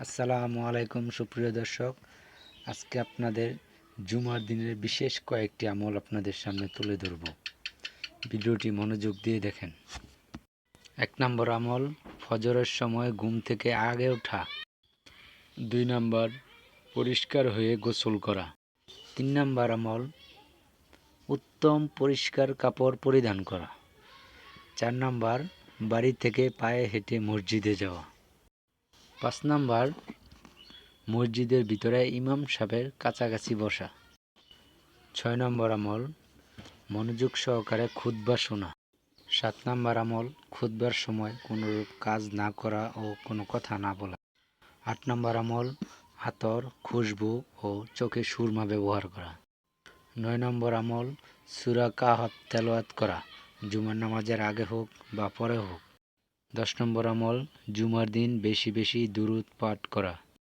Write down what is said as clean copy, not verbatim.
আসসালামু আলাইকুম সুপ্রিয় দর্শক, আজকে আপনাদের জুমার দিনের বিশেষ কয়েকটি আমল আপনাদের সামনে তুলে ধরব। ভিডিওটি মনোযোগ দিয়ে দেখেন। ১ নম্বর আমল, ফজরের সময় ঘুম থেকে আগে ওঠা। ২ নম্বর, পরিষ্কার হয়ে গোসল করা। ৩ নম্বর আমল, উত্তম পরিষ্কার কাপড় পরিধান করা। ৪ নম্বর, বাড়ি থেকে পায়ে হেঁটে মসজিদে যাওয়া। ৫ নম্বর, মসজিদের ভিতরে ইমাম সাহেবের কাছাকাছি বসা। ৬ নম্বর আমল, মনোযোগ সহকারে খুতবা শোনা। ৭ নম্বর আমল, খুতবার সময় কোনোরূপ কাজ না করা ও কোনো কথা না বলা। ৮ নম্বর আমল, আতর, খুশবু ও চোখে সুরমা ব্যবহার করা। ৯ নম্বর আমল, সূরা কাহফ তেলাওয়াত করা, জুমার নামাজের আগে হোক বা পরে হোক। ১০ নম্বর আমল, জুমার দিন বেশি বেশি দুরূদ পাঠ করা।